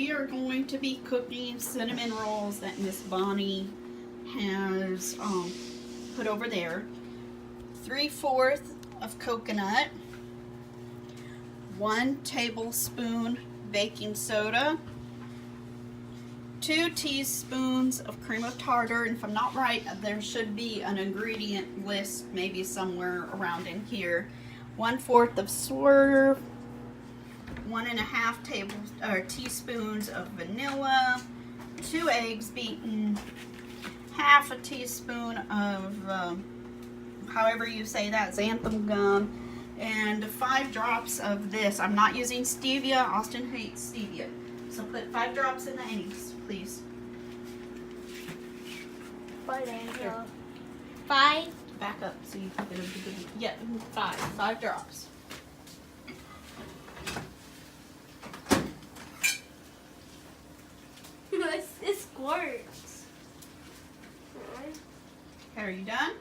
We are going to be cooking cinnamon rolls that Miss Bonnie has put over there. 3/4 of coconut, 1 tablespoon baking soda, 2 teaspoons of cream of tartar, and if I'm not right, there should be an ingredient list maybe somewhere around in here. 1/4 of swerve, 1.5 teaspoons of vanilla, 2 eggs beaten, 1/2 teaspoon of however you say that, xanthan gum, and 5 drops of this. I'm not using stevia. Austin hates stevia. So put 5 drops in the eggs, please. 5? Back up so you can get a good, yeah, 5 drops. It squirts. Okay, are you done?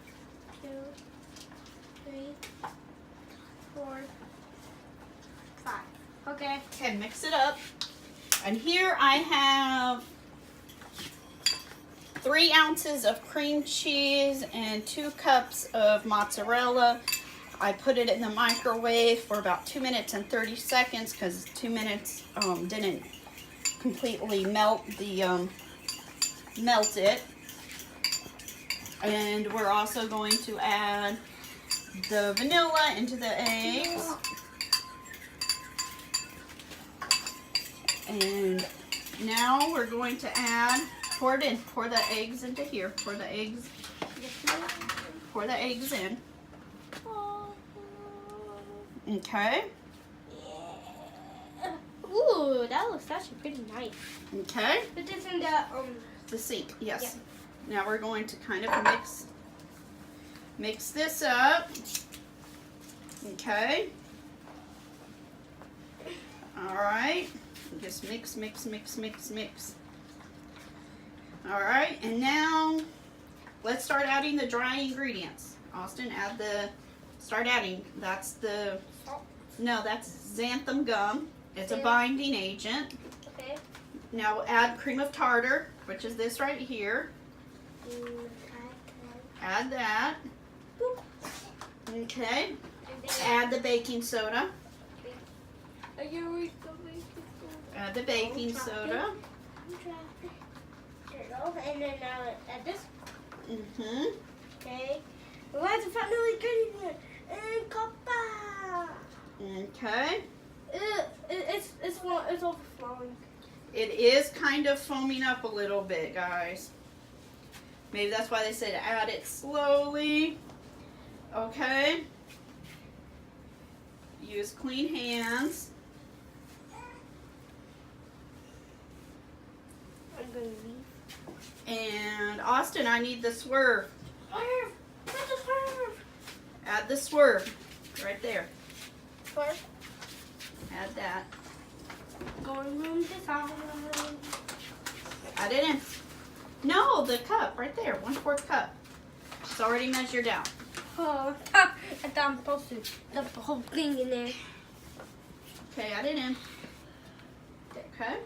2, 3, 4, 5. Okay. Okay, mix it up. And here I have 3 ounces of cream cheese and 2 cups of mozzarella. I put it in the microwave for about 2 minutes and 30 seconds because 2 minutes didn't completely melt it. And we're also going to add the vanilla into the eggs. And now we're going to add, pour the eggs into here. Pour the eggs in. Okay. Ooh, that looks actually pretty nice. Okay. Put this in the sink. Yes. Yeah. Now we're going to kind of mix this up. Okay. All right. Just mix. All right, and now let's start adding the dry ingredients. Austin, start adding. That's xanthan gum. It's a binding agent. Okay. Now add cream of tartar, which is this right here. Add that. Okay. Add the baking soda. Add the baking soda. And then add this. Okay. We're going to find the ingredient. And copper. Okay. It's overflowing. It is kind of foaming up a little bit, guys. Maybe that's why they said add it slowly. Okay. Use clean hands. I'm going to leave. And Austin, I need the swerve. Swerve! Where's the swerve? Add the swerve. Right there. Swerve. Add that. Going room to side. Add it in. No, the cup right there. 1/4 cup. It's already measured out. Oh, I thought I'm supposed to dump the whole thing in there. Okay, add it in. Okay.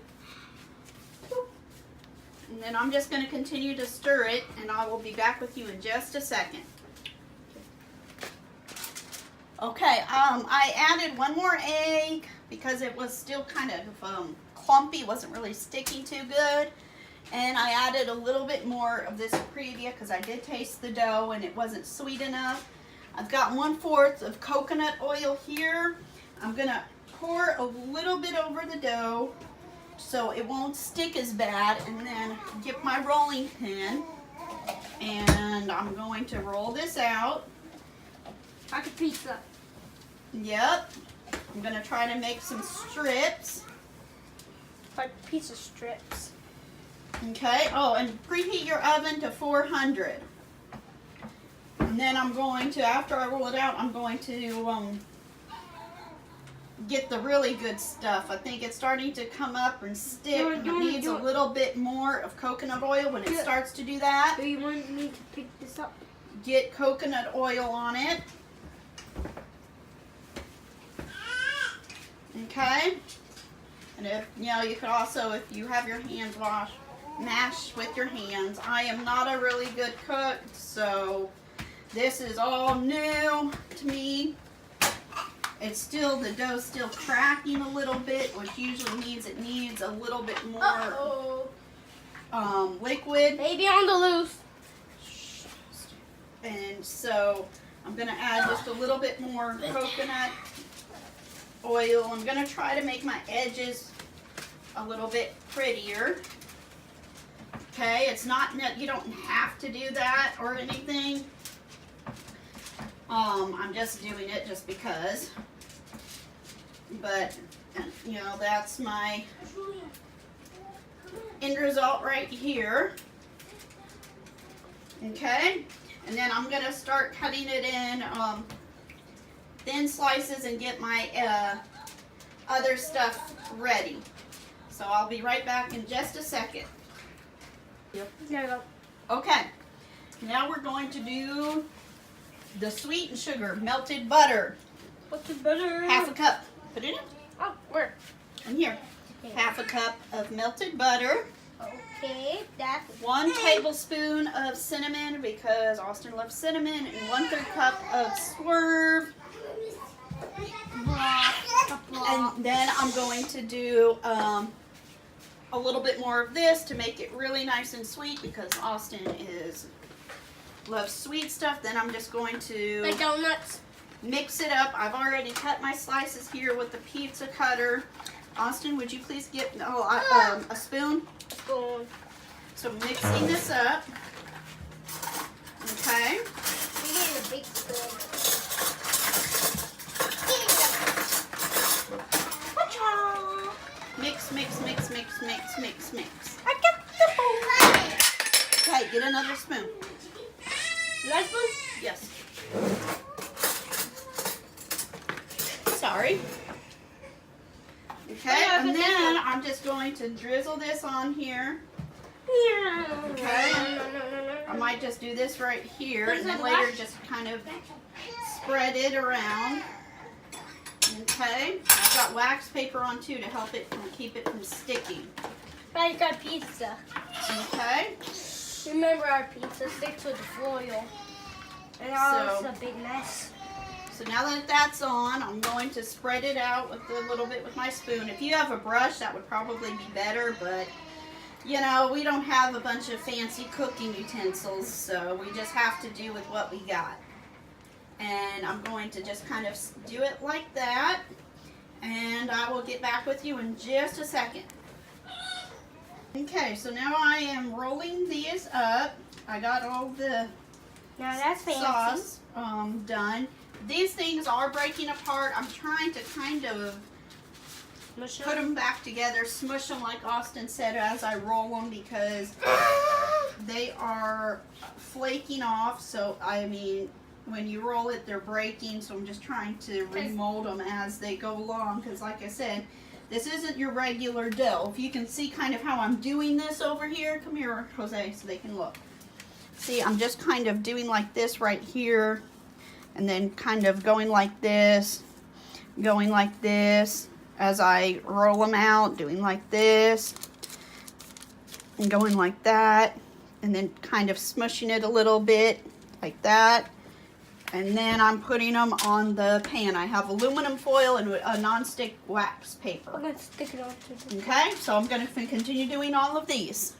And then I'm just going to continue to stir it, and I will be back with you in just a second. Okay, I added 1 more egg because it was still kind of clumpy, wasn't really sticking too good. And I added a little bit more of this Previa because I did taste the dough and it wasn't sweet enough. I've got 1/4 of coconut oil here. I'm going to pour a little bit over the dough so it won't stick as bad, and then get my rolling pin, and I'm going to roll this out. Like a pizza. Yep. I'm going to try to make some strips. Like pizza strips. Okay. Oh, and preheat your oven to 400. And then I'm going to, after I roll it out, I'm going to get the really good stuff. I think it's starting to come up and stick. It needs a little bit more of coconut oil. When it starts to do that, Do you want me to pick this up? get coconut oil on it. Okay. And if, you know, you could also, if you have your hands washed, mash with your hands. I am not a really good cook, so this is all new to me. It's still, the dough's still cracking a little bit, which usually means it needs a little bit more liquid. Baby on the loose. And so I'm going to add just a little bit more coconut oil. I'm going to try to make my edges a little bit prettier. Okay, it's not, you don't have to do that or anything. I'm just doing it just because. But, you know, that's my end result right here. Okay, and then I'm going to start cutting it in thin slices and get my other stuff ready. So I'll be right back in just a second. There you go. Okay, now we're going to do the sweetened sugar, melted butter. What's the butter? Half a cup. Put it in. Oh, where? In here. Okay. Half a cup of melted butter. Okay, that's 1 tablespoon of cinnamon because Austin loves cinnamon, and 1/3 cup of swerve. And then I'm going to do a little bit more of this to make it really nice and sweet because Austin loves sweet stuff. Then I'm just going to like donuts. mix it up. I've already cut my slices here with the pizza cutter. Austin, would you please get a spoon? Spoon. So mixing this up. Okay. We need a big spoon. Mix, mix, mix, mix, mix, mix, mix. I got the spoon. Okay, get another spoon. Nice spoon? Yes. Sorry. Okay, and then I'm just going to drizzle this on here. Okay. I might just do this right here and then later just kind of spread it around. Okay. I've got wax paper on too to help it keep it from sticking. I got pizza. Okay. Remember our pizza sticks with the foil. And now So- it's a big mess. So now that that's on, I'm going to spread it out with a little bit with my spoon. If you have a brush, that would probably be better, but you know, we don't have a bunch of fancy cooking utensils, so we just have to do with what we got. And I'm going to just kind of do it like that, and I will get back with you in just a second. Okay, so now I am rolling these up. I got all the Now that's fancy. sauce done. These things are breaking apart. I'm trying to kind of Mush put them back together, smush them like Austin said as I roll them because they are flaking off. So, I mean, when you roll it, they're breaking. So I'm just trying to remold them as they go along because like I said, this isn't your regular dough. If you can see kind of how I'm doing this over here, come here, Jose, so they can look. See, I'm just kind of doing like this right here and then kind of going like this as I roll them out, doing like this and going like that, and then kind of smushing it a little bit like that. And then I'm putting them on the pan. I have aluminum foil and a non-stick wax paper. I'm going to stick it on to the Okay, so I'm going to continue doing all of these.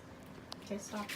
Okay, stop.